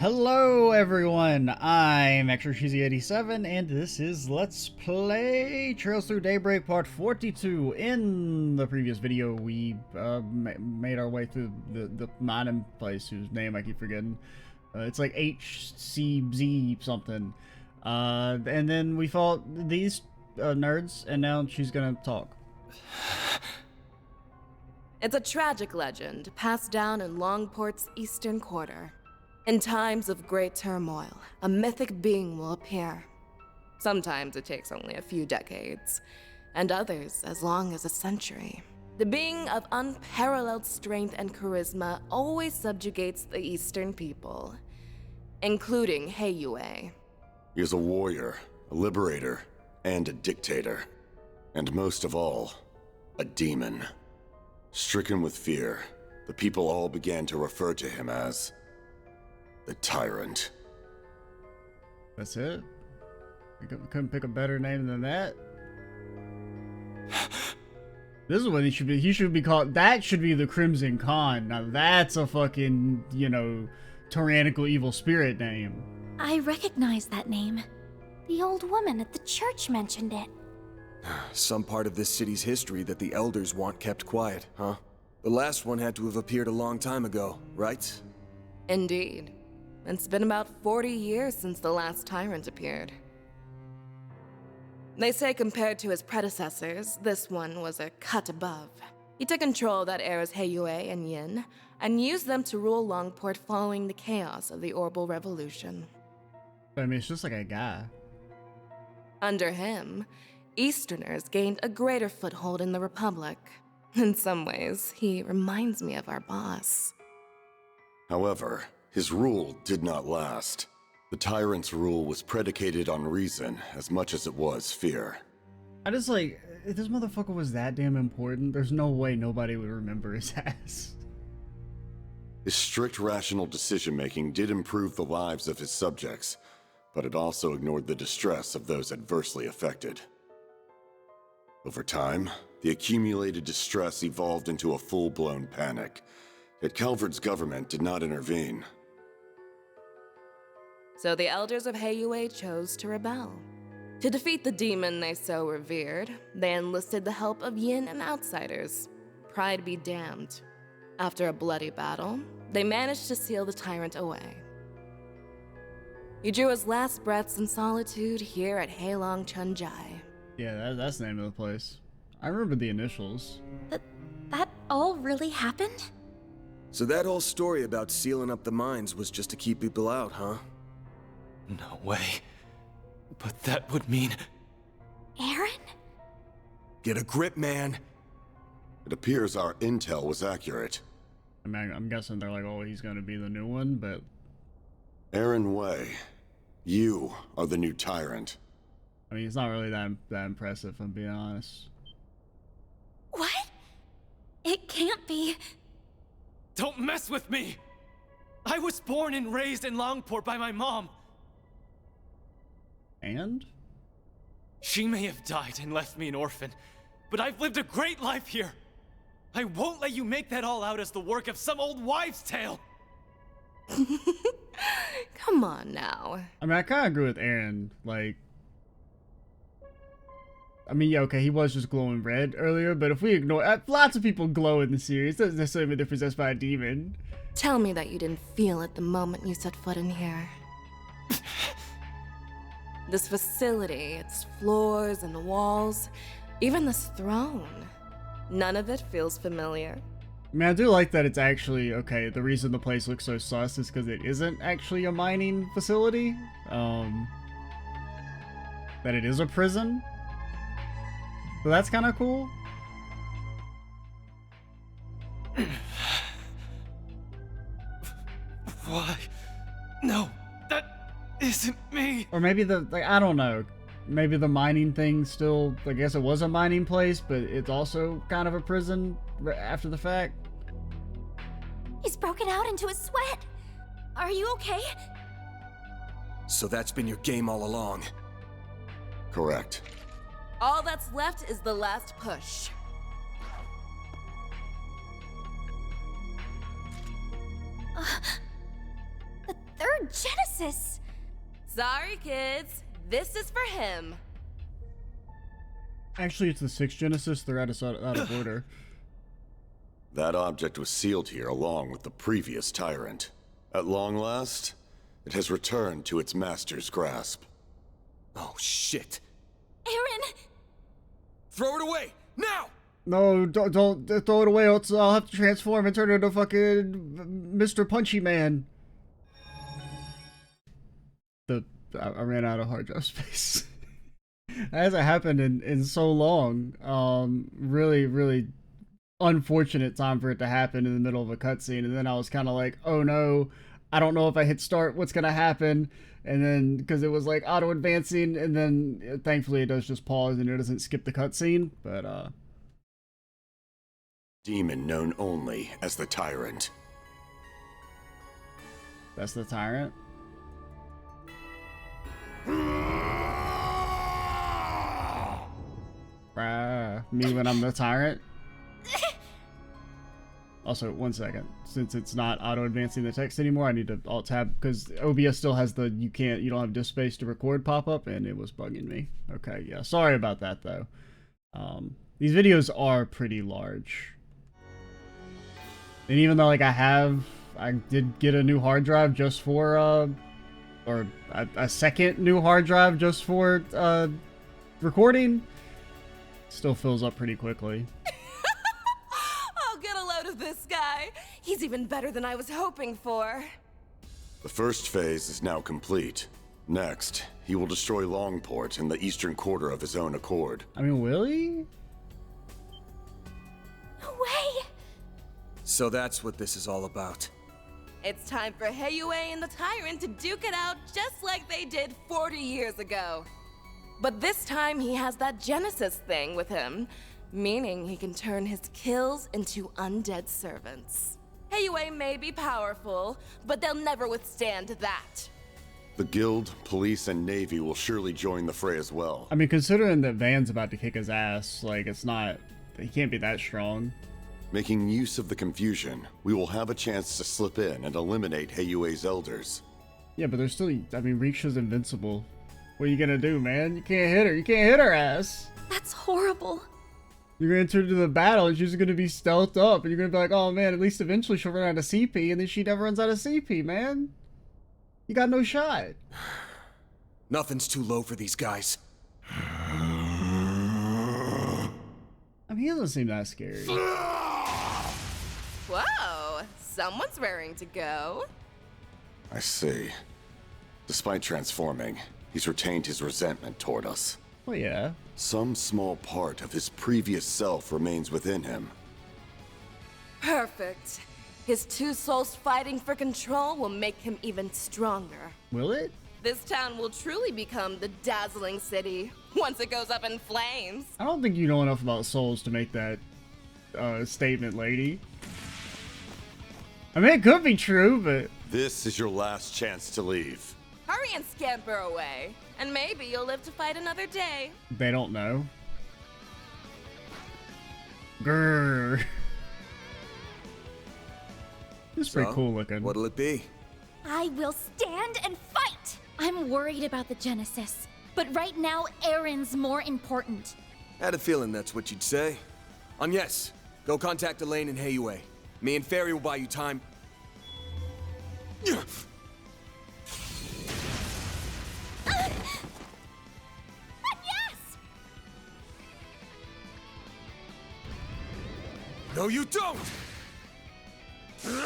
Hello everyone, I'm ExtraCheesy87 and this is Let's Play Trails Through Daybreak Part 42. In the previous video we made our way through the mining place whose name I keep forgetting. It's like HCZ something. And then we fought these nerds and now she's gonna talk. It's a tragic legend passed down in Langport's eastern quarter. In times of great turmoil, a mythic being will appear. Sometimes it takes only a few decades, and others as long as a century. The being of unparalleled strength and charisma always subjugates the eastern people, including Heiyue. He is a warrior, a liberator, and a dictator. And most of all, a demon. Stricken with fear, the people all began to refer to him as the Tyrant. That's it? We couldn't pick a better name than that? This is what he should be called. That should be the Crimson Khan. Now that's a fucking, you know, tyrannical evil spirit name. I recognize that name. The old woman at the church mentioned it. Some part of this city's history that the elders want kept quiet, huh? The last one had to have appeared a long time ago, right? Indeed. It's been about 40 years since the last tyrant appeared. They say compared to his predecessors, this one was a cut above. He took control of that era's Heiyue and Yin, and used them to rule Langport following the chaos of the Orbital Revolution. I mean, it's just like a guy. Under him, Easterners gained a greater foothold in the Republic. In some ways, he reminds me of our boss. However, his rule did not last. The Tyrant's rule was predicated on reason as much as it was fear. I just like, if this motherfucker was that damn important, there's no way nobody would remember his ass. His strict rational decision-making did improve the lives of his subjects, but it also ignored the distress of those adversely affected. Over time, the accumulated distress evolved into a full-blown panic, yet Calvard's government did not intervene. So the elders of Heiyue chose to rebel. To defeat the demon they so revered, they enlisted the help of Yin and outsiders. Pride be damned. After a bloody battle, they managed to seal the tyrant away. He drew his last breaths in solitude here at Heilong Chunjai. Yeah, that's the name of the place. I remember the initials. That all really happened? So that whole story about sealing up the mines was just to keep people out, huh? No way. But that would mean... Aaron? Get a grip, man. It appears our intel was accurate. I mean, I'm guessing they're like, oh, he's gonna be the new one, but... Aaron Way, you are the new Tyrant. I mean, it's not really that impressive, if I'm being honest. What? It can't be. Don't mess with me! I was born and raised in Langport by my mom. And? She may have died and left me an orphan, but I've lived a great life here. I won't let you make that all out as the work of some old wives' tale. Come on now. I mean, I kind of agree with Aaron. Like, I mean, yeah, okay, he was just glowing red earlier, but if we ignore... lots of people glow in the series. Doesn't necessarily mean they're possessed by a demon. Tell me that you didn't feel it the moment you set foot in here. This facility, its floors and walls, even this throne. None of it feels familiar. I mean, I do like that it's actually, okay, the reason the place looks so sus is because it isn't actually a mining facility. That it is a prison. So that's kind of cool. Why? No, that isn't me. Or maybe like, I don't know. Maybe the mining thing still, I guess it was a mining place, but it's also kind of a prison after the fact. He's broken out into a sweat. Are you okay? So that's been your game all along. Correct. All that's left is the last push. third Genesis! Sorry, kids. This is for him. Actually, it's the 6th Genesis. They're out of order. That object was sealed here along with the previous tyrant. At long last, it has returned to its master's grasp. Oh, shit. Aaron! Throw it away! Now! No, don't throw it away, else I'll have to transform and turn into fucking Mr. Punchy Man. I ran out of hard drive space. That hasn't happened in so long. Really, really unfortunate time for it to happen in the middle of a cutscene, and then I was kind of like, oh no, I don't know if I hit start, what's gonna happen? And then, because it was like auto-advancing, and then thankfully it does just pause and it doesn't skip the cutscene, but Demon known only as the Tyrant. that's the tyrant. Me when I'm the tyrant. Also, one second. Since it's not auto-advancing the text anymore, I need to alt-tab, because OBS still has the you don't have disk space to record pop-up, and it was bugging me. Okay, yeah. Sorry about that, though. These videos are pretty large. And even though, like, I did get a new hard drive just for, or a second new hard drive just for, recording, still fills up pretty quickly. Oh, get a load of this guy. He's even better than I was hoping for. The first phase is now complete. Next, he will destroy Langport in the eastern quarter of his own accord. I mean, will he? No way! So that's what this is all about. It's time for Heiyue and the Tyrant to duke it out just like they did 40 years ago. But this time he has that Genesis thing with him, meaning he can turn his kills into undead servants. Heiyue may be powerful, but they'll never withstand that. The guild, police, and navy will surely join the fray as well. I mean, considering that Van's about to kick his ass, like, it's not... He can't be that strong. Making use of the confusion, we will have a chance to slip in and eliminate Heiyue's elders. Yeah, but there's still... I mean, Riksha's invincible. What are you gonna do, man? You can't hit her. You can't hit her ass. That's horrible. You're gonna enter into the battle and she's gonna be stealthed up, and you're gonna be like, oh man, at least eventually she'll run out of CP, and then she never runs out of CP, man. You got no shot. Nothing's too low for these guys. I mean, he doesn't seem that scary. Whoa, someone's raring to go. I see. Despite transforming, he's retained his resentment toward us. Well, yeah. Some small part of his previous self remains within him. Perfect. His two souls fighting for control will make him even stronger. Will it? This town will truly become the dazzling city once it goes up in flames. I don't think you know enough about souls to make that statement, lady. I mean, it could be true, but... This is your last chance to leave. Hurry and scamper away, and maybe you'll live to fight another day. They don't know. Grrr. This is pretty cool looking. What'll it be? I will stand and fight! I'm worried about the Genesis, but right now, Aaron's more important. Had a feeling that's what you'd say. Yes, go contact Elaine and Heiyue. Me and Fairy will buy you time. Yes! No, you don't! Van!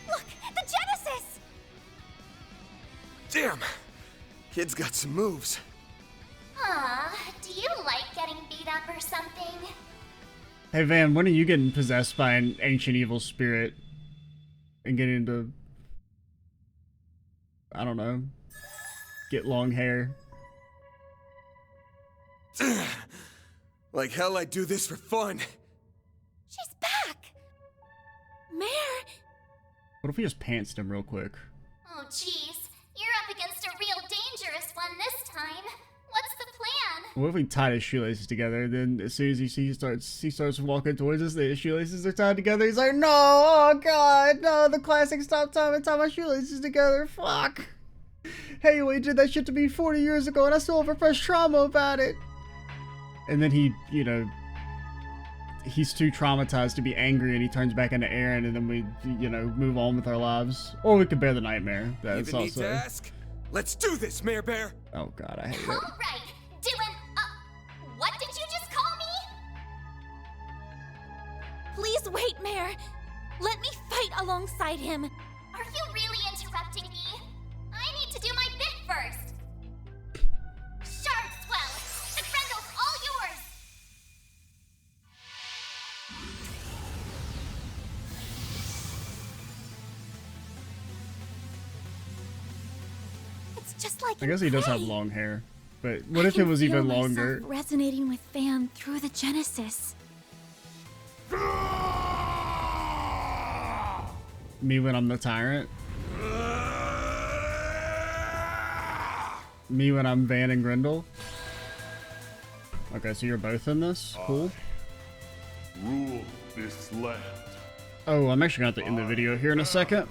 Look, the Genesis! Damn! Kid's got some moves. Do you like getting beat up or something? Hey Van, when are you getting possessed by an ancient evil spirit and getting to, I don't know, get long hair? Like hell, I do this for fun. She's back! Mare! What if we just pantsed him real quick? Oh jeez, you're up against a real dangerous one this What if we tied his shoelaces together? Then as soon as he starts walking towards us, the shoelaces are tied together. He's like, no, oh god, no, the classic stop time and tie my shoelaces together. Fuck. Hey, you did that shit to me 40 years ago, and I still have repressed trauma about it. And then he, you know, he's too traumatized to be angry, and he turns back into Aaron, and then we, you know, move on with our lives. Or we could bear the nightmare. That's Even need also. to ask? Let's do this, Mayor Bear. Oh god, I hate it. All right, doing. What did you just call me? Please wait, Mayor. Let me fight alongside him. Are you really interrupting me? I need to do my bit first. Sharp swell. The Grendel's all yours. It's just like I guess he does have long hair. But what if it was even longer? Resonating with Van through the Genesis. Me when I'm the tyrant? Me when I'm Van and Grendel? Okay, so you're both in this? Cool. Rule this land. Oh, I'm actually gonna have to end the video here in a second.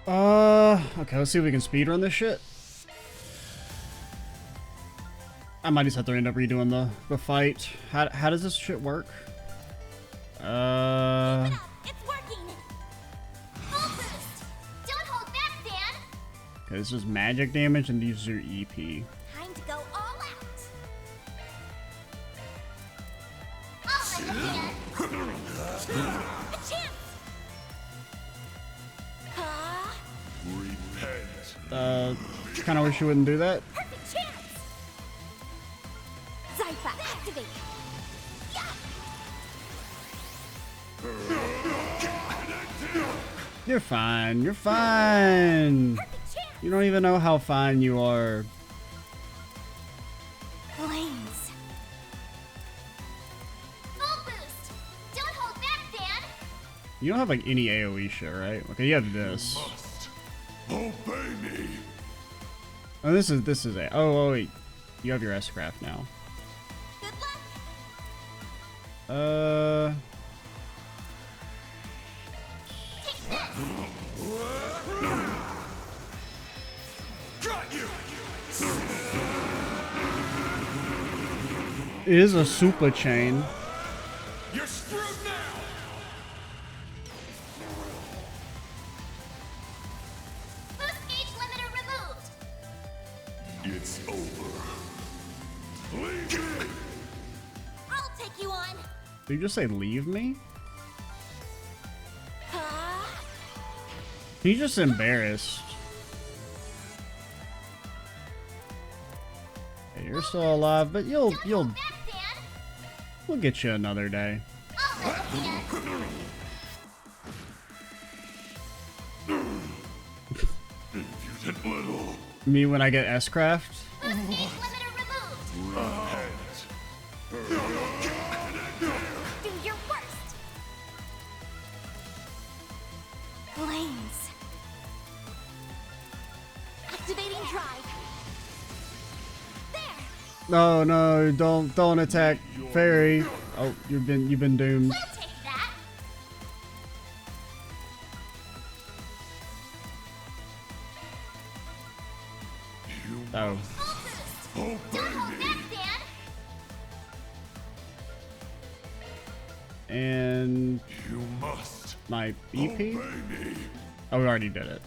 Okay, let's see if we can speedrun this shit. I might just have to end up redoing the fight. How does this shit work? It's working. Full boost. Don't hold back, Dan. Okay, this is magic damage and these are EP. Time to go all out. All right, Dan. A chance. Repent. Kind of wish you wouldn't do that. Perfect chance. Zypha, activate. You're fine. You're fine. Perfect chance. You don't even know how fine you are. Flames. Full boost. Don't hold back, Dan. You don't have like any AoE shit, right? Okay, you have this. Must obey me. Oh, this is it. Oh, wait. You have your S-Craft now. Good luck. Take this. Got you. It is a super chain. You're screwed now. Boost gauge limiter removed. It's over. Leave me. I'll take you on. Did you just say leave me? He's just embarrassed. Hey, you're still alive, but we'll Back, Dan. get you another day. I'll let you in. Impudent little. Me when I get S-Craft? Boost gauge limiter removed. Repent. Do your worst. Flames. Activating drive. There. No, no, don't attack Fairy. Oh, you've been doomed. We'll take that. Oh. Full boost. Don't hold back, Dan. And You must my EP? obey me. Oh, we already did it.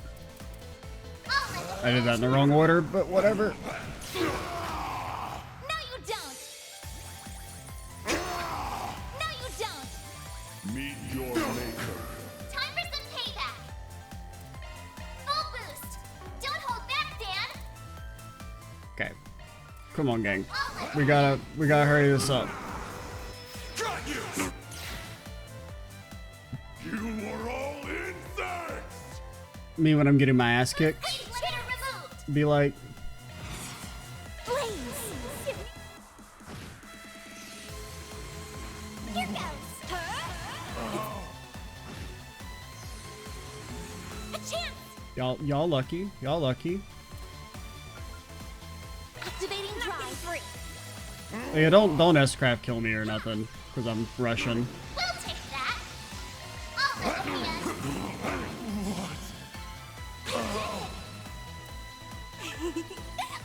I'll let I did that in the wrong order, but whatever. you. No, you don't. No, you don't. Meet your maker. Time for some payback. Full boost. Don't hold back, Dan. Okay. Come on, gang. We gotta hurry this up. Got you. You are all insects. Me when I'm getting my ass kicked. Gauge limiter removed. Be like, Flames. Here goes. A chance. y'all lucky. Y'all lucky. Breaking free. Yeah, don't S-Craft kill me or nothing, because I'm Russian. We'll take that. All right, Ian.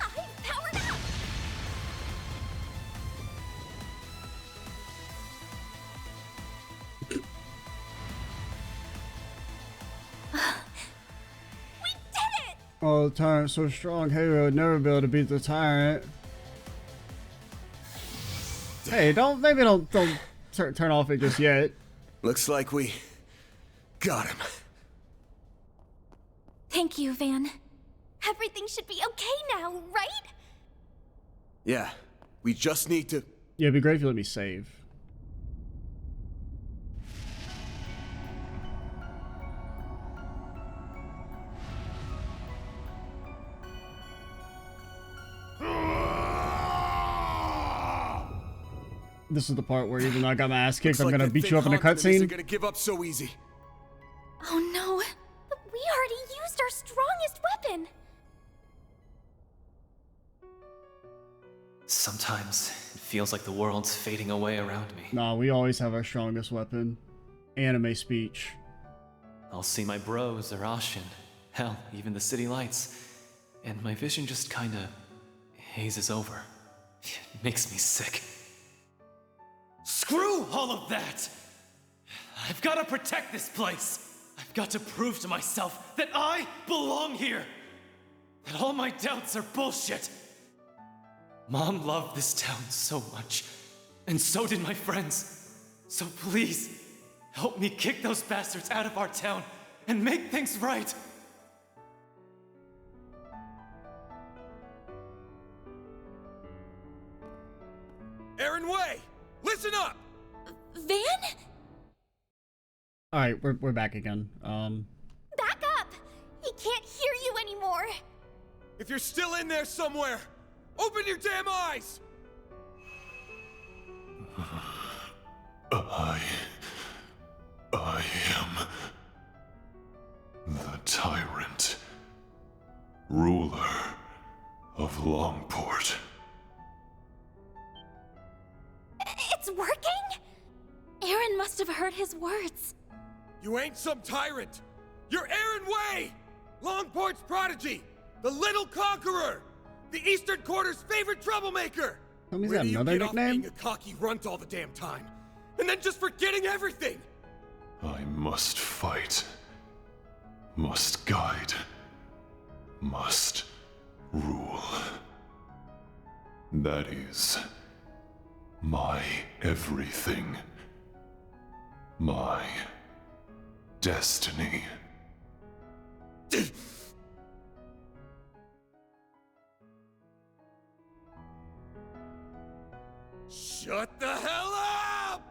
I'm powered up. We did it! Oh, the tyrant's so strong, Halo would never be able to beat the tyrant. Hey, maybe don't turn off it just yet. Looks like we got him. Thank you, Van. Everything should be okay now, right? Yeah, we just need to... Yeah, it'd be great if you let me save. This is the part where even though I got my ass kicked, Looks I'm like gonna that beat thing you up in a honking isn't cutscene. gonna give up so easy. Oh no, but we already used our strongest weapon. Sometimes it feels like the world's fading away around me. Nah, we always have our strongest weapon. Anime speech. I'll see my bros or Ashin, hell, even the city lights, and my vision just kinda hazes over. It makes me sick. Screw all of that! I've gotta protect this place! I've got to prove to myself that I belong here! That all my doubts are bullshit! Mom loved this town so much, and so did my friends. So please, help me kick those bastards out of our town and make things right! Aaron Way, listen up! Van? Alright, we're back again. Back up! He can't hear you anymore. If you're still in there somewhere, open your damn eyes! I am the tyrant, ruler of Langport. It's working? Aaron must have heard his words. You ain't some tyrant! You're Aaron Way! Longport's prodigy! The Little Conqueror! The Eastern Quarter's favorite troublemaker! Tell me, is Where that do you another get off nickname? being a cocky runt all the damn time? And then just forgetting everything! I must fight, must guide, must rule. That is my everything. My destiny. Shut the hell up!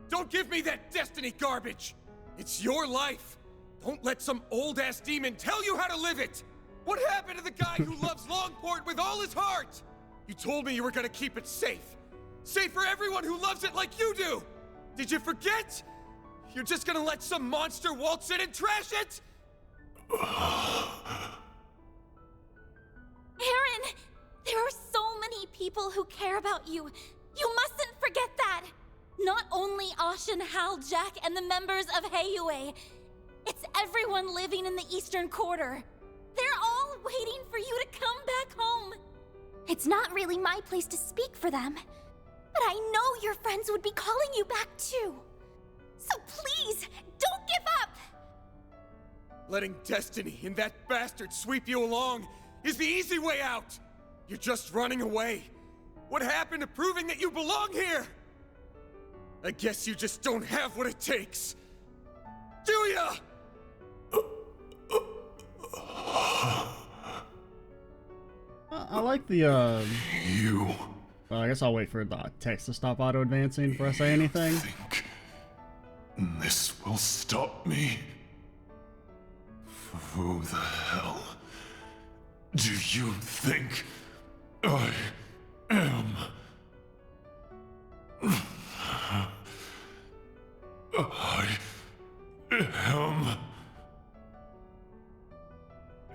Don't give me that destiny garbage! It's your life! Don't let some old-ass demon tell you how to live it! What happened to the guy who loves Langport with all his heart? You told me you were gonna keep it safe. Safe for everyone who loves it like you do! Did you forget? You're just gonna let some monster waltz in and trash it? Aaron! There are so many people who care about you. You mustn't forget that! Not only Ashin, Hal, Jack, and the members of Heiyue. It's everyone living in the Eastern Quarter. They're all waiting for you to come back home. It's not really my place to speak for them, but I know your friends would be calling you back too. So please, don't give up! Letting destiny and that bastard sweep you along is the easy way out! You're just running away. What happened to proving that you belong here? I guess you just don't have what it takes. Do ya? I like the, You well, I guess I'll wait for the text to stop auto-advancing before I say anything. think this will stop me? Who the hell do you think I am? I am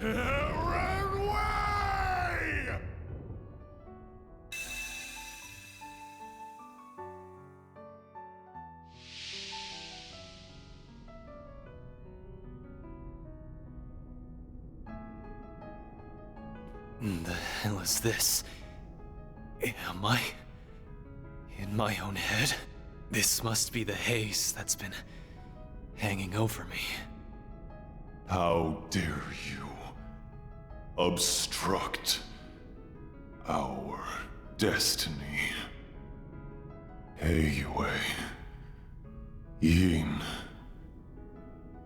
Aaron Way! The hell is this? Am I in my own head? This must be the haze that's been hanging over me. How dare you obstruct our destiny? Heiyue, Yin,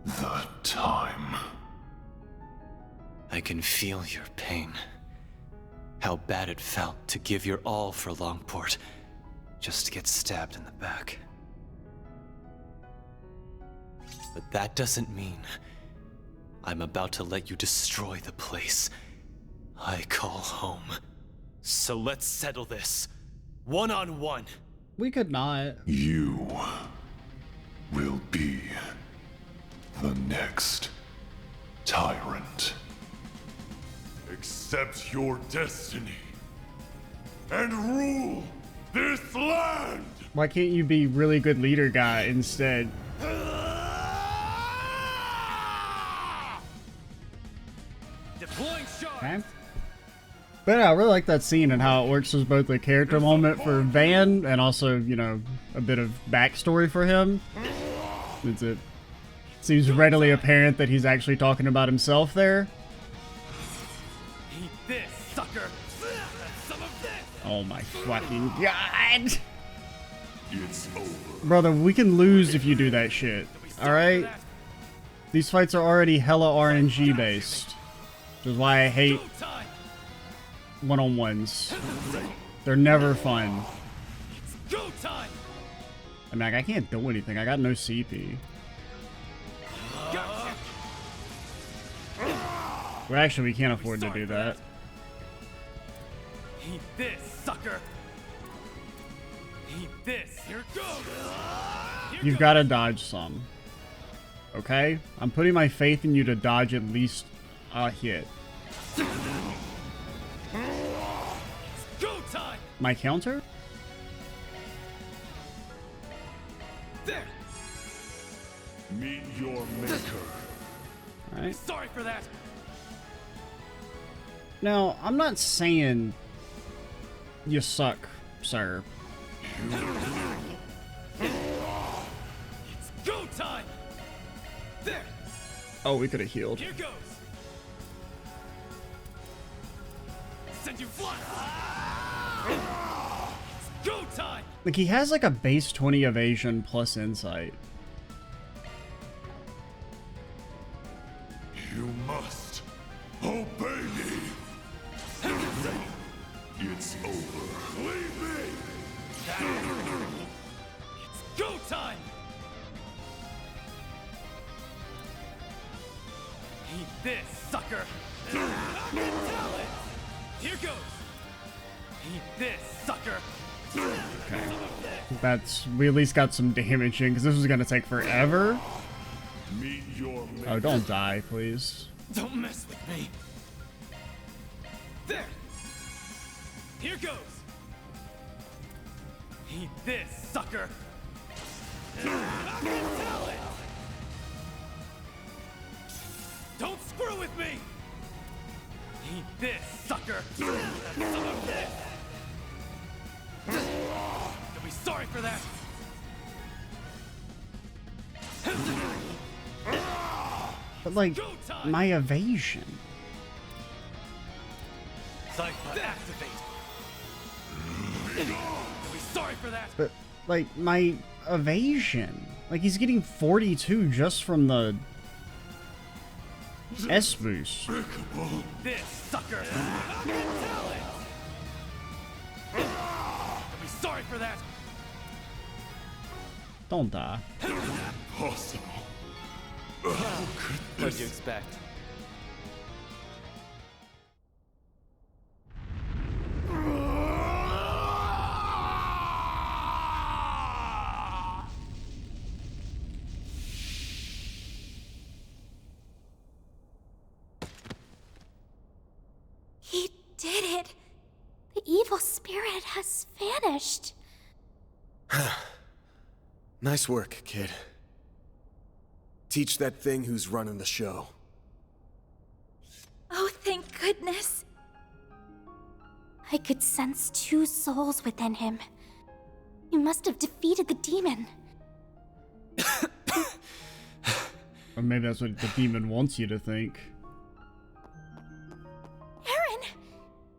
the time. I can feel your pain. How bad it felt to give your all for Langport, just to get stabbed in the back. But that doesn't mean I'm about to let you destroy the place I call home. So let's settle this, one-on-one. We could not. You will be the next tyrant. Accept your destiny and rule this land! Why can't you be really good leader guy instead? Deploying charge. Okay. But yeah, I really like that scene and how it works as both a character moment for Van and also, you know, a bit of backstory for him. It seems readily apparent that he's actually talking about himself there. Eat this, sucker. Some of this. Oh my fucking god! It's over. Brother, we can lose if you do that shit. Alright? These fights are already hella RNG based. Which is why I hate one-on-ones. They're never fun. Go time. I mean, like, I can't do anything. I got no CP. Gotcha. Well, actually, we can't afford to do that. Eat this, sucker. Eat this. Here goes. You've got to dodge some. Okay? I'm putting my faith in you to dodge at least a hit. Go time. My counter? There. Meet your maker. Alright. Sorry for that. Now, I'm not saying you suck, sir. It's go time. There. Oh, we could have healed. Here goes. Send you flying. It's go time. Like, he has like a base 20 evasion plus insight. You must obey me. It's over. Leave me. It's go time. Eat this, sucker. Here goes. Eat this, sucker. Okay. We at least got some damage in, because this was going to take forever. Meet your maker. Oh, don't die, please. Don't mess with me. There. Here goes. Eat this, sucker. Don't screw with me. Eat this, sucker. Some of this. You'll be sorry for that. But, like, my evasion. Cypher activate. You'll be sorry for that. But, like, my evasion. Like, he's getting 42 just from the S boost. This sucker. You'll be sorry for that. Don't die. Possible. What'd you expect? He did it. The evil spirit has vanished. Nice work, kid. Teach that thing who's running the show. Oh, thank goodness. I could sense two souls within him. You must have defeated the demon. Or maybe that's what the demon wants you to think. Aaron!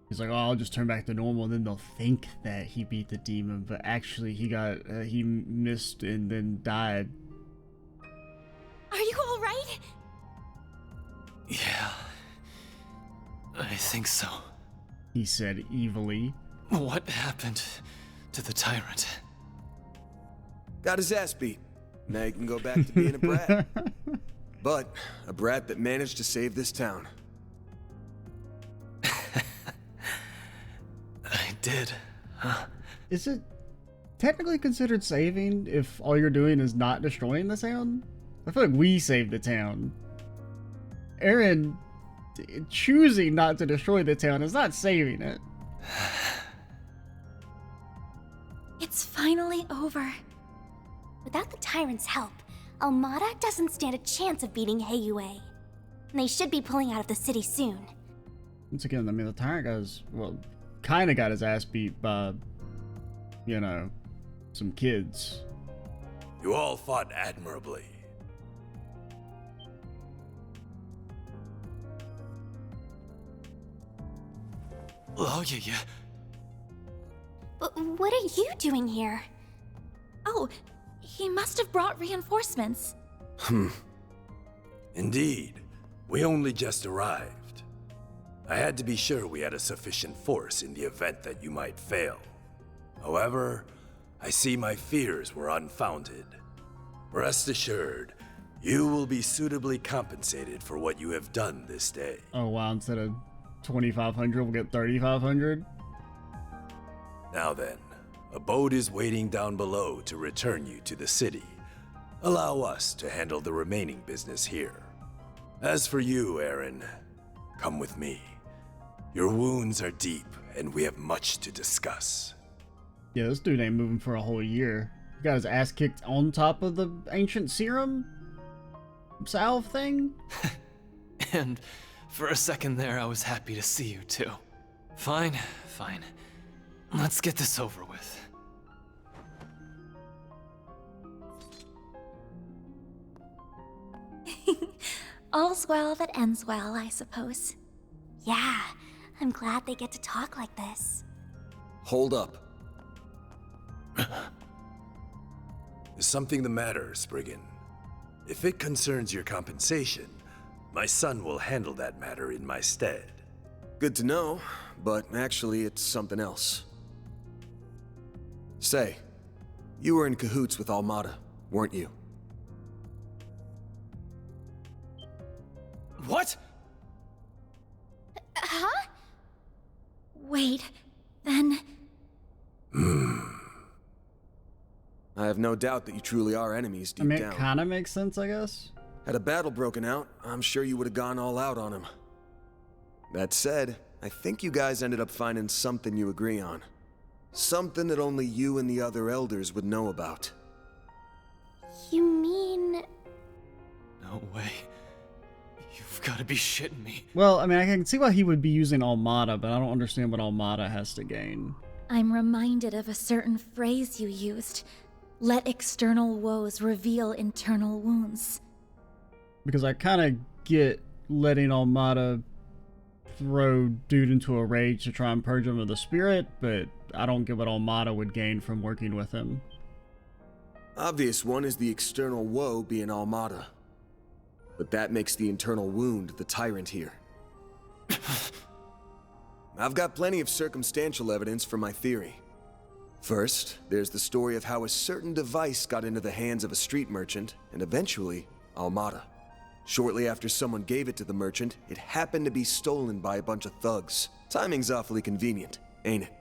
He's like, oh, I'll just turn back to normal, and then they'll think that he beat the demon, but actually he missed and then died. Are you alright? Yeah. I think so. He said evilly. What happened to the tyrant? Got his ass beat. Now he can go back to being a brat. But a brat that managed to save this town. I did, huh? Is it technically considered saving if all you're doing is not destroying the town? I feel like we saved the town. Aaron choosing not to destroy the town is not saving it. It's finally over. Without the tyrant's help, Almada doesn't stand a chance of beating Heiyue. They should be pulling out of the city soon. Once again, I mean, the tyrant guy's, well, kind of got his ass beat by, you know, some kids. You all fought admirably. Oh, yeah. But what are you doing here? Oh, he must have brought reinforcements. Indeed. We only just arrived. I had to be sure we had a sufficient force in the event that you might fail. However, I see my fears were unfounded. Rest assured, you will be suitably compensated for what you have done this day. Oh wow, instead of 2,500, we'll get 3,500. Now then, a boat is waiting down below to return you to the city. Allow us to handle the remaining business here. As for you, Aaron, come with me. Your wounds are deep, and we have much to discuss. Yeah, this dude ain't moving for a whole year. He got his ass kicked on top of the ancient serum salve thing. And for a second there, I was happy to see you too. Fine. Let's get this over with. All's well that ends well, I suppose. Yeah, I'm glad they get to talk like this. Hold up. Is something the matter, Spriggan? If it concerns your compensation, my son will handle that matter in my stead. Good to know, but actually it's something else. Say, you were in cahoots with Almada, weren't you? What? Huh? Wait, then... I have no doubt that you truly are enemies deep I mean, down. it kind of makes sense, I guess. Had a battle broken out, I'm sure you would have gone all out on him. That said, I think you guys ended up finding something you agree on. Something that only you and the other elders would know about. You mean... No way. You've got to be shitting me. Well, I mean, I can see why he would be using Almada, but I don't understand what Almada has to gain. I'm reminded of a certain phrase you used. Let external woes reveal internal wounds. Because I kind of get letting Almada throw dude into a rage to try and purge him of the spirit, but I don't get what Almada would gain from working with him. Obvious one is the external woe being Almada. But that makes the internal wound the tyrant here. I've got plenty of circumstantial evidence for my theory. First, there's the story of how a certain device got into the hands of a street merchant, and eventually, Almada. Shortly after someone gave it to the merchant, it happened to be stolen by a bunch of thugs. Timing's awfully convenient, ain't it?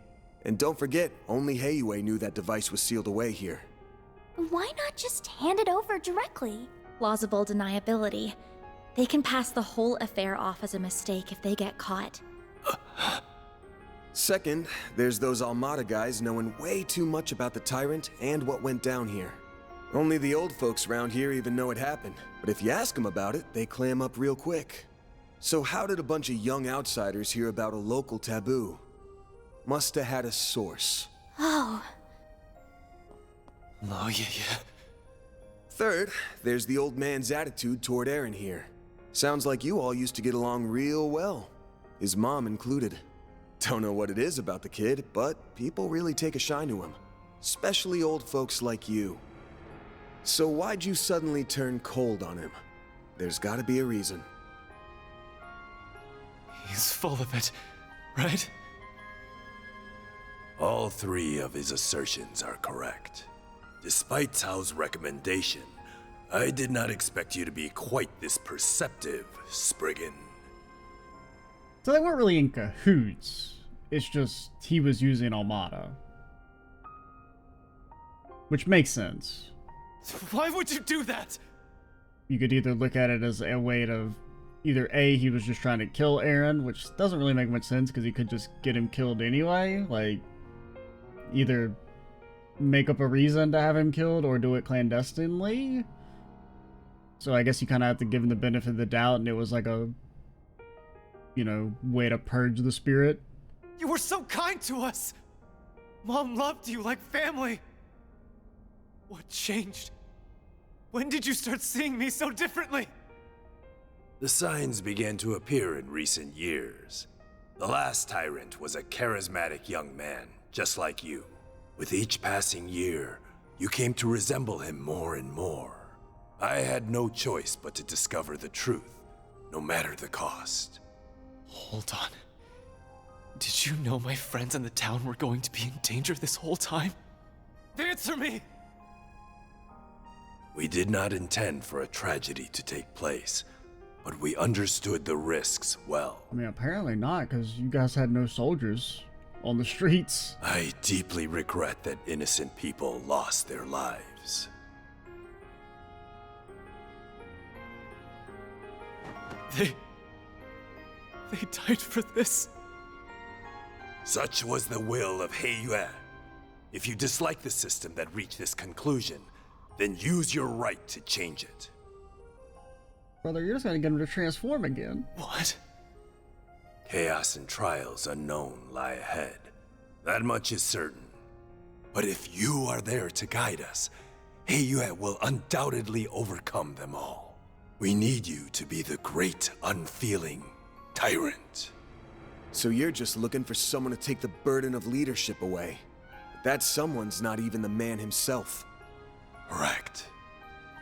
And don't forget, only Heiyue knew that device was sealed away here. Why not just hand it over directly? Plausible deniability. They can pass the whole affair off as a mistake if they get caught. Second, there's those Almada guys knowing way too much about the tyrant and what went down here. Only the old folks around here even know it happened, but if you ask them about it, they clam up real quick. So how did a bunch of young outsiders hear about a local taboo? Must have had a source. Oh. Oh, yeah. Third, there's the old man's attitude toward Aaron here. Sounds like you all used to get along real well. His mom included. Don't know what it is about the kid, but people really take a shine to him. Especially old folks like you. So why'd you suddenly turn cold on him? There's gotta be a reason. He's full of it, right? All three of his assertions are correct. Despite Tao's recommendation, I did not expect you to be quite this perceptive, Spriggan. So they weren't really in cahoots. It's just he was using Armada. Which makes sense. Why would you do that? You could either look at it as a way to... Either A, he was just trying to kill Aaron, which doesn't really make much sense because he could just get him killed anyway. Like, either make up a reason to have him killed or do it clandestinely. So I guess you kind of have to give him the benefit of the doubt, and it was like a, you know, way to purge the spirit. You were so kind to us! Mom loved you like family! What changed? When did you start seeing me so differently? The signs began to appear in recent years. The last tyrant was a charismatic young man, just like you. With each passing year, you came to resemble him more and more. I had no choice but to discover the truth, no matter the cost. Hold on. Did you know my friends in the town were going to be in danger this whole time? Answer me! We did not intend for a tragedy to take place, but we understood the risks well. I mean, apparently not, because you guys had no soldiers on the streets. I deeply regret that innocent people lost their lives. They died for this? Such was the will of He Yue. If you dislike the system that reached this conclusion, then use your right to change it. Brother, you're just gonna get him to transform again. What? Chaos and trials unknown lie ahead. That much is certain. But if you are there to guide us, He Yue will undoubtedly overcome them all. We need you to be the great, unfeeling tyrant. So you're just looking for someone to take the burden of leadership away. But that someone's not even the man himself. Correct.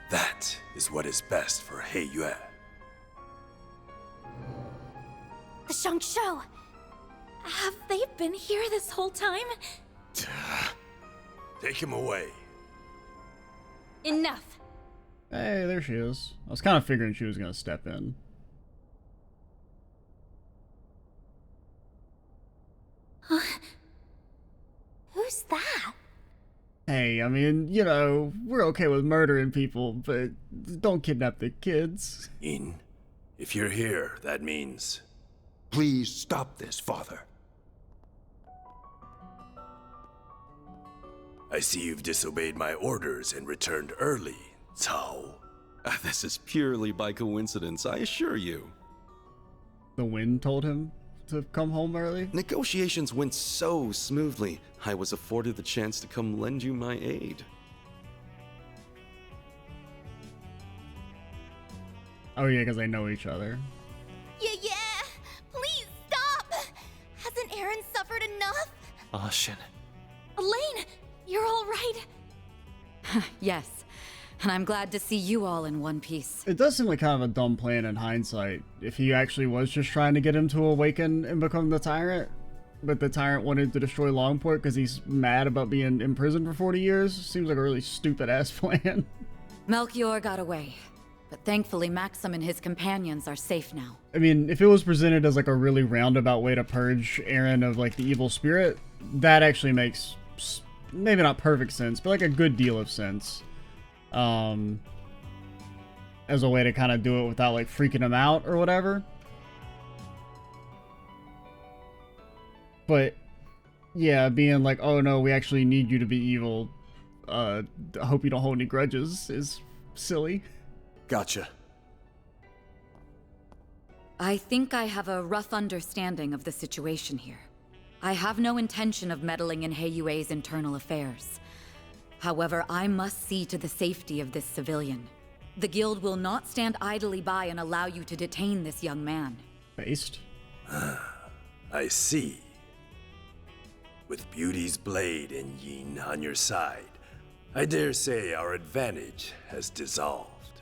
That is what is best for He Yue. The Shangshu! Have they been here this whole time? Take him away. Enough. Hey, there she is. I was kind of figuring she was gonna step in. Who's that? Hey, I mean, you know, we're okay with murdering people, but don't kidnap the kids. In, if you're here, that means... Please stop this, Father. I see you've disobeyed my orders and returned early, Cao. This is purely by coincidence, I assure you. The wind told him to come home early? Negotiations went so smoothly, I was afforded the chance to come lend you my aid. Oh yeah, because they know each other. Yeah! Please stop! Hasn't Aaron suffered enough? Shin. Elaine, you're all right? Yes, and I'm glad to see you all in one piece. It does seem like kind of a dumb plan in hindsight, if he actually was just trying to get him to awaken and become the tyrant, but the tyrant wanted to destroy Langport because he's mad about being imprisoned for 40 years. Seems like a really stupid-ass plan. Melchior got away, but thankfully Maxim and his companions are safe now. I mean, if it was presented as like a really roundabout way to purge Aaron of like the evil spirit, that actually makes maybe not perfect sense, but like a good deal of sense. As a way to kind of do it without like freaking him out or whatever. But yeah, being like, oh no, we actually need you to be evil. I hope you don't hold any grudges is silly. Gotcha. I think I have a rough understanding of the situation here. I have no intention of meddling in Heiyue's internal affairs. However, I must see to the safety of this civilian. The guild will not stand idly by and allow you to detain this young man. Based. I see. With Beauty's blade and Yin on your side, I dare say our advantage has dissolved.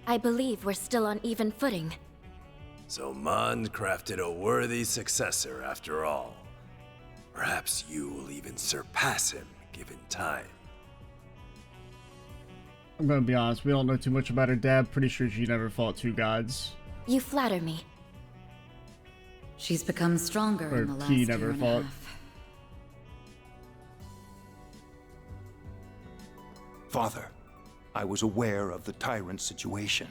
I believe we're still on even footing. So Mond crafted a worthy successor after all. Perhaps you will even surpass him, given time. I'm gonna be honest, we don't know too much about her dad. Pretty sure she never fought two gods. You flatter me. She's become stronger Or in the last he year never and fought. a half. Father, I was aware of the tyrant situation,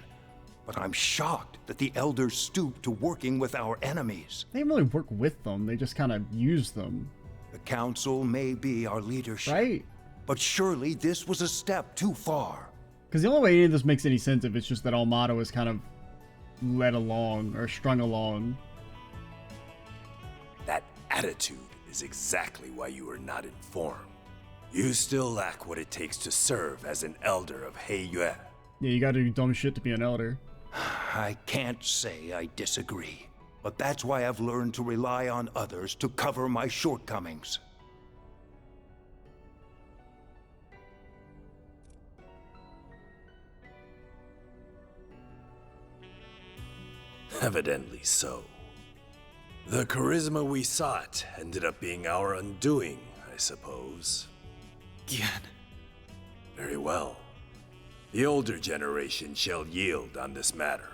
but I'm shocked that the elders stooped to working with our enemies. They didn't really work with them, they just kind of use them. The council may be our leadership, Right? but surely this was a step too far. Because the only way any of this makes any sense if it's just that Almada was kind of led along or strung along. That attitude is exactly why you are not informed. You still lack what it takes to serve as an elder of Heiyue. Yeah, you gotta do dumb shit to be an elder. I can't say I disagree, but that's why I've learned to rely on others to cover my shortcomings. Evidently so. The charisma we sought ended up being our undoing, I suppose. Gian. Very well. The older generation shall yield on this matter.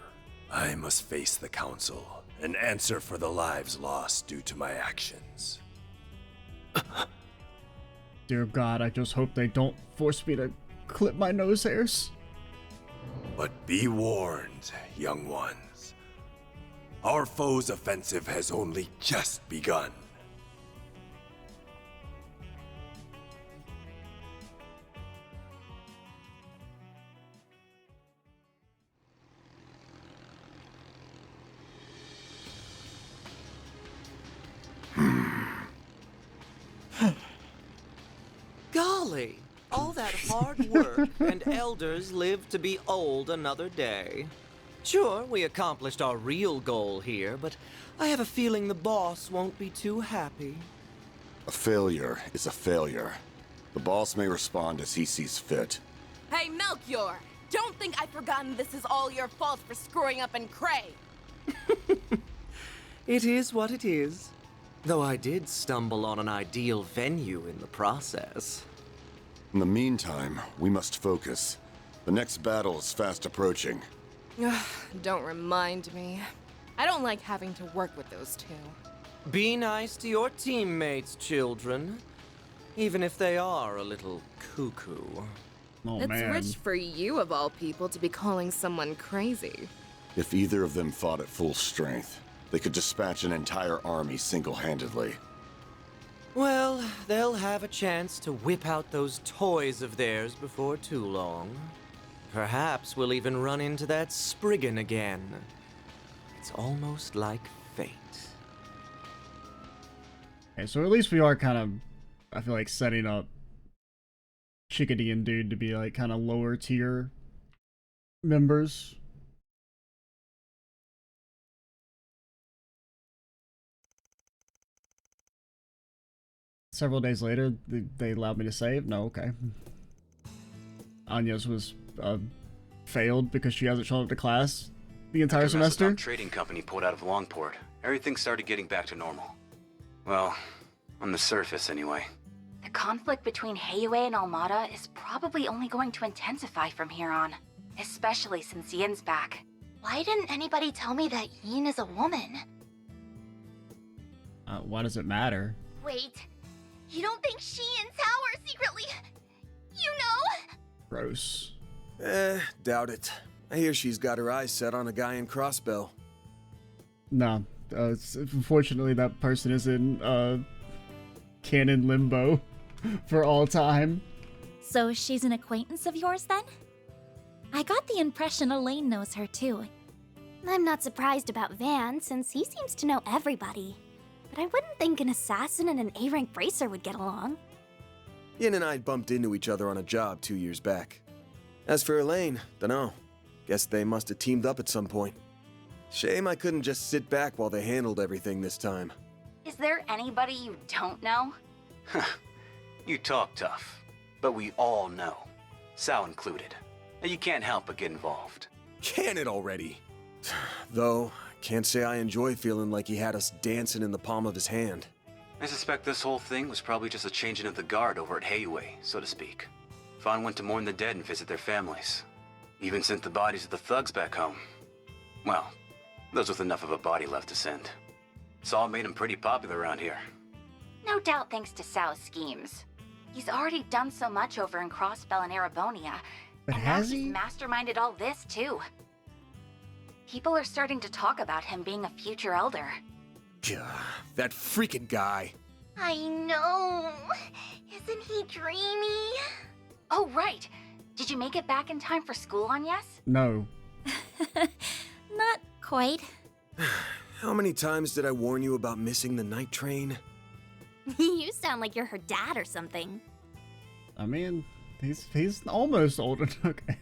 I must face the council and answer for the lives lost due to my actions. Dear God, I just hope they don't force me to clip my nose hairs. But be warned, young ones. Our foe's offensive has only just begun. Golly, all that hard work and elders lived to be old another day. Sure, we accomplished our real goal here, but I have a feeling the boss won't be too happy. A failure is a failure. The boss may respond as he sees fit. Hey, Melchior! Don't think I've forgotten this is all your fault for screwing up in Cray! It is what it is. Though I did stumble on an ideal venue in the process. In the meantime, we must focus. The next battle is fast approaching. Don't remind me. I don't like having to work with those two. Be nice to your teammates, children. Even if they are a little cuckoo. Oh, It's man. rich for you, of all people, to be calling someone crazy. If either of them fought at full strength, they could dispatch an entire army single-handedly. Well, they'll have a chance to whip out those toys of theirs before too long. Perhaps we'll even run into that Spriggan again. It's almost like fate. Okay, so at least we are kind of, I feel like, setting up Chickadee and Dude to be like kind of lower tier members. Several days later, they allowed me to save? No, okay. Anya's was failed because she hasn't shown up to class the entire After semester. Mastodon Trading Company pulled out of Langport, everything started getting back to normal. Well, on the surface anyway. The conflict between Heiyue and Almada is probably only going to intensify from here on. Especially since Yin's back. Why didn't anybody tell me that Yin is a woman? Why does it matter? Wait, you don't think she and Tao are secretly... you know? Gross. Doubt it. I hear she's got her eyes set on a guy in Crossbow. No, unfortunately that person is in canon limbo for all time. So she's an acquaintance of yours then? I got the impression Elaine knows her too. I'm not surprised about Van, since he seems to know everybody. but I wouldn't think an assassin and an A-rank bracer would get along. Yin and I bumped into each other on a job 2 years back. As for Elaine, dunno. Guess they must have teamed up at some point. Shame I couldn't just sit back while they handled everything this time. Is there anybody you don't know? You talk tough, but we all know. Sal included. You can't help but get involved. Can it already? Though, can't say I enjoy feeling like he had us dancing in the palm of his hand. I suspect this whole thing was probably just a changing of the guard over at Hayway, so to speak. Fawn went to mourn the dead and visit their families. Even sent the bodies of the thugs back home. Well, those with enough of a body left to send. Saul made him pretty popular around here. No doubt thanks to Sal's schemes. He's already done so much over in Crossbell and Erebonia. But and has now he? he's masterminded all this, too. People are starting to talk about him being a future elder. Gah, that freaking guy. I know. Isn't he dreamy? Oh, right. Did you make it back in time for school on Yes? No. Not quite. How many times did I warn you about missing the night train? You sound like you're her dad or something. I mean, he's almost old enough. Okay.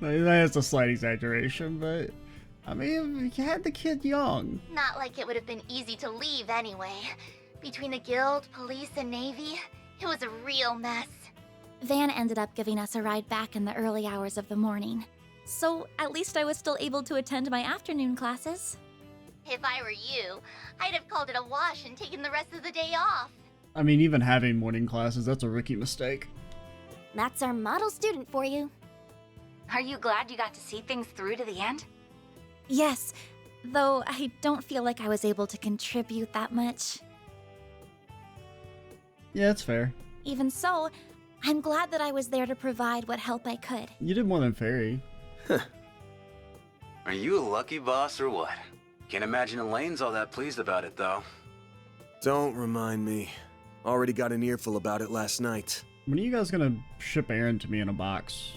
That's a slight exaggeration, but I mean, you had the kid young. Not like it would have been easy to leave anyway. Between the guild, police, and navy, it was a real mess. Van ended up giving us a ride back in the early hours of the morning. So at least I was still able to attend my afternoon classes. If I were you, I'd have called it a wash and taken the rest of the day off. I mean, even having morning classes, that's a rookie mistake. That's our model student for you. Are you glad you got to see things through to the end? Yes, though I don't feel like I was able to contribute that much. Yeah, that's fair. Even so, I'm glad that I was there to provide what help I could. You did more than Fairy. Are you a lucky boss or what? Can't imagine Elaine's all that pleased about it, though. Don't remind me. Already got an earful about it last night. When are you guys gonna ship Aaron to me in a box?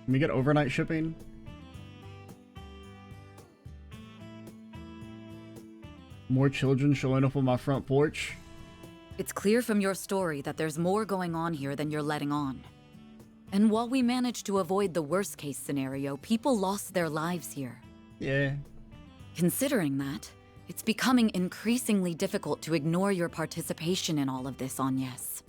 Can we get overnight shipping? More children showing up on my front porch? It's clear from your story that there's more going on here than you're letting on. And while we managed to avoid the worst case scenario, people lost their lives here. Yeah. Considering that, it's becoming increasingly difficult to ignore your participation in all of this on Yes.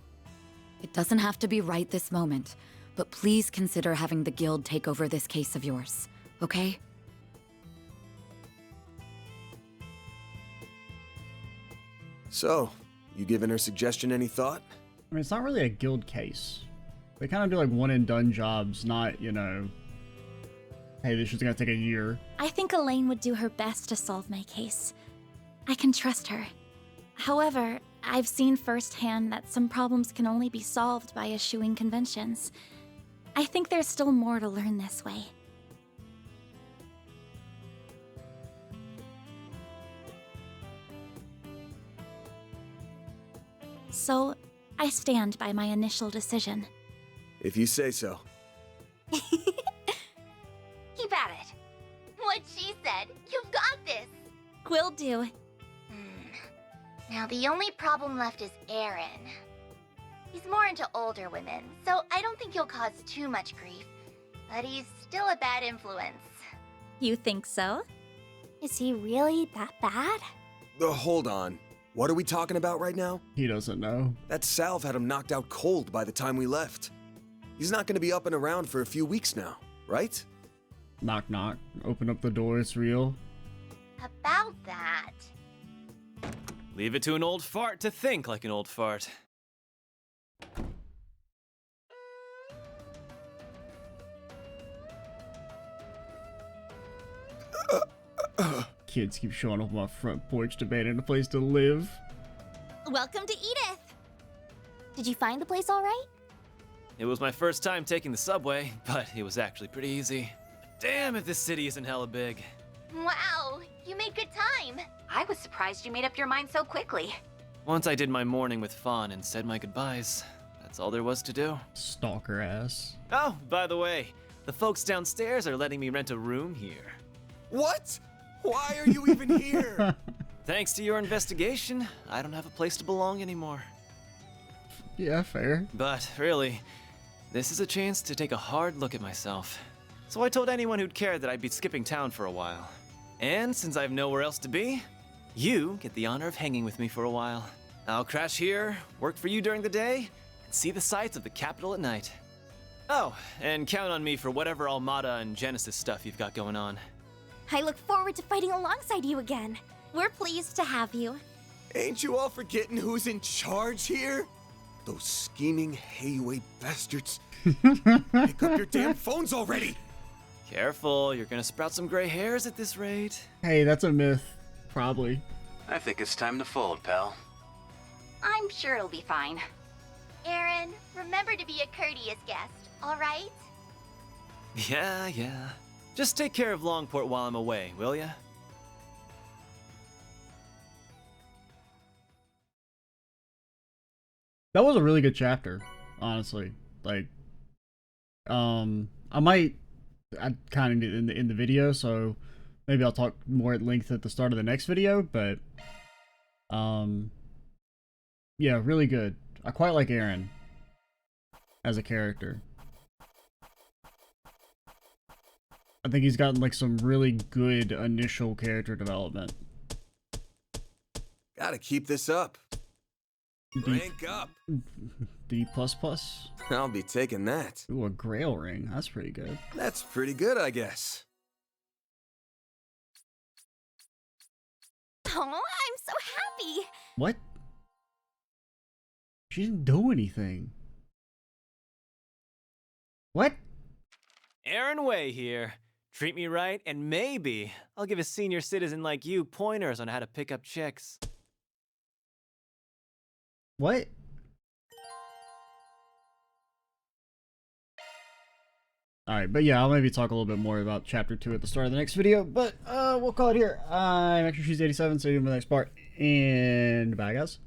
It doesn't have to be right this moment, but please consider having the guild take over this case of yours, okay? So, you giving her suggestion any thought? I mean, it's not really a guild case. They kind of do like one and done jobs, not, you know, hey, this is gonna take a year. I think Elaine would do her best to solve my case. I can trust her. However, I've seen firsthand that some problems can only be solved by eschewing conventions. I think there's still more to learn this way. So, I stand by my initial decision. If you say so. Keep at it. What she said. You've got this. Will do. Now the only problem left is Aaron. He's more into older women, so I don't think he'll cause too much grief. But he's still a bad influence. You think so? Is he really that bad? Hold on. What are we talking about right now? He doesn't know. That salve had him knocked out cold by the time we left. He's not going to be up and around for a few weeks now, right? Knock knock. Open up the door, it's real. About that... Leave it to an old fart to think like an old fart. Kids keep showing up on my front porch demanding a place to live. Welcome to Edith! Did you find the place all right? It was my first time taking the subway, but it was actually pretty easy. Damn if this city isn't hella big. Wow, you made good time. I was surprised you made up your mind so quickly. Once I did my morning with Fawn and said my goodbyes, that's all there was to do. Stalker ass. Oh, by the way, the folks downstairs are letting me rent a room here. What? Why are you even here? Thanks to your investigation, I don't have a place to belong anymore. Yeah, fair. But really, this is a chance to take a hard look at myself. So I told anyone who'd care that I'd be skipping town for a while. And since I have nowhere else to be, you get the honor of hanging with me for a while. I'll crash here, work for you during the day, and see the sights of the capital at night. Oh, and count on me for whatever Armada and Genesis stuff you've got going on. I look forward to fighting alongside you again. We're pleased to have you. Ain't you all forgetting who's in charge here? Those scheming Heyway bastards. Pick up your damn phones already! Careful, you're gonna sprout some gray hairs at this rate. Hey, that's a myth. Probably. I think it's time to fold, pal. I'm sure it'll be fine. Aaron, remember to be a courteous guest, all right? Yeah. Just take care of Langport while I'm away, will ya? That was a really good chapter, honestly. Like, I kind of did in the video, so maybe I'll talk more at length at the start of the next video, but, yeah, really good. I quite like Aaron as a character. I think he's gotten, like, some really good initial character development. Gotta keep this up. Rank up. D++? I'll be taking that. Ooh, a Grail ring. That's pretty good. That's pretty good, I guess. Oh, I'm so happy. What? She didn't do anything. What? Aaron Way here. Treat me right, and maybe I'll give a senior citizen like you pointers on how to pick up chicks. What? Alright, but yeah, I'll maybe talk a little bit more about Chapter 2 at the start of the next video, but we'll call it here. I'm Extra Cheese 87, see you in the next part, and bye guys.